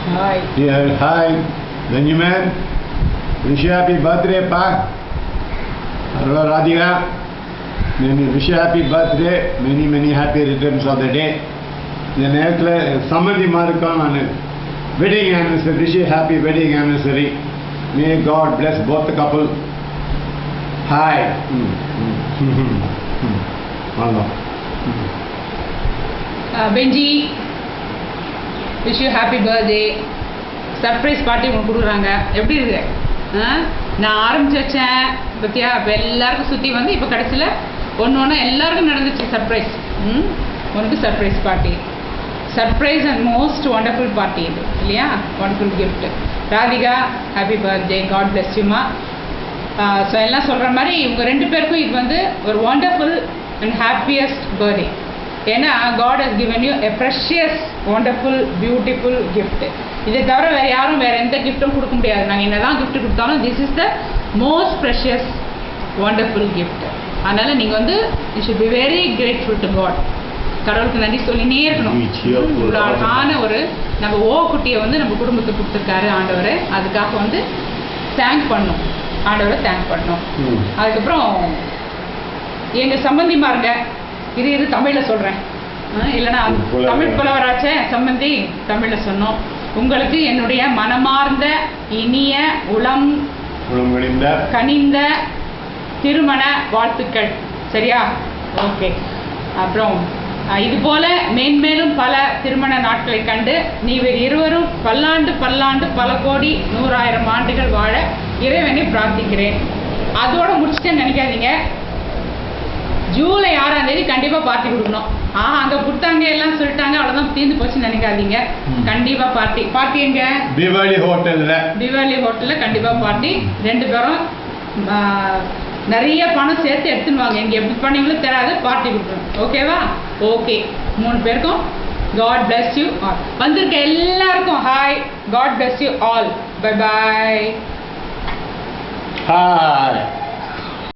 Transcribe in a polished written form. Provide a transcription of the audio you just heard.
Hi. Yeah, hi, Benjamin. Wish you happy birthday, Pa. Hello, Radhika. Wish you happy birthday. Many happy returns of the day. இந்த நேரத்தில் சம்மதிமாக இருக்கோம் நான் wedding anniversary wish happy wedding anniversary may God bless both couple hi வாங்க பெஞ்சி wish you happy birthday surprise party உங்களுக்கு கொடுக்குறாங்க எப்படி இருக்கு நான் ஆரம்பிச்சு வச்சேன் பத்தியா இப்போ எல்லாருக்கும் சுற்றி வந்து இப்போ கடைசியில் ஒன்று எல்லாருக்கும் நடந்துச்சு சர்ப்ரைஸ் உனக்கு surprise party surprise and most wonderful party இது இல்லையா wonderful gift Radhika happy birthday God bless யூமா ஸோ எல்லாம் சொல்கிற மாதிரி இவங்க ரெண்டு பேருக்கும் இது வந்து ஒரு ஒண்டர்ஃபுல் அண்ட் ஹாப்பியஸ்ட் பர்த்டே ஏன்னா God has given you a precious wonderful beautiful gift இதை தவிர வேறு யாரும் வேறு எந்த கிஃப்ட்டும் கொடுக்க முடியாது நாங்கள் என்ன தான் கிஃப்ட் கொடுத்தாலும் this is the most precious wonderful gift அதனால் நீங்கள் வந்து you should be very grateful to God கடவுளுக்கு நன்றி சொல்லினே இருக்கணும் இவ்வளோ அழகான ஒரு நம்ம குட்டியை வந்து நம்ம குடும்பத்துக்கு கொடுத்துருக்காரு ஆண்டவர் அதுக்காக வந்து தேங்க் பண்ணணும் ஆண்டவரை தேங்க் பண்ணணும் அதுக்கப்புறம் எங்கள் சம்பந்திமாருங்க இது தமிழில் சொல்கிறேன் இல்லைன்னா தமிழ் புலவராச்சே சம்பந்தி தமிழில் சொன்னோம் உங்களுக்கு என்னுடைய மனமார்ந்த இனிய உளம் கனிந்த திருமண வாழ்த்துக்கள் சரியா ஓகே அப்புறம் இதுபோல மேன்மேலும் பல திருமண நாட்களை கண்டு நீவர் இருவரும் பல்லாண்டு பல கோடி 100,000 ஆண்டுகள் வாழ இறைவனை பிரார்த்திக்கிறேன் அதோட முடிச்சுட்டேன்னு நினைக்காதீங்க ஜூலை 6ஆம் தேதி கண்டிப்பாக பார்ட்டி கொடுக்கணும் அங்கே கொடுத்தாங்க எல்லாம் சொல்லிட்டாங்க அவ்வளோதான் தீர்ந்து போச்சுன்னு நினைக்காதீங்க கண்டிப்பாக பார்ட்டி எங்க திவாலி ஹோட்டலில் கண்டிப்பாக பார்ட்டி ரெண்டு பேரும் நிறைய பணம் சேர்த்து எடுத்துன்னு வாங்க எங்கே எப்படி பண்ணீங்களோ தெரியாது பார்ட்டி கொடுக்கணும் ஓகேவா ஓகே 3 பேருக்கும் காட் பிளஸ் யூ ஆல் வந்திருக்க எல்லாருக்கும் hi God bless you all bye bye hi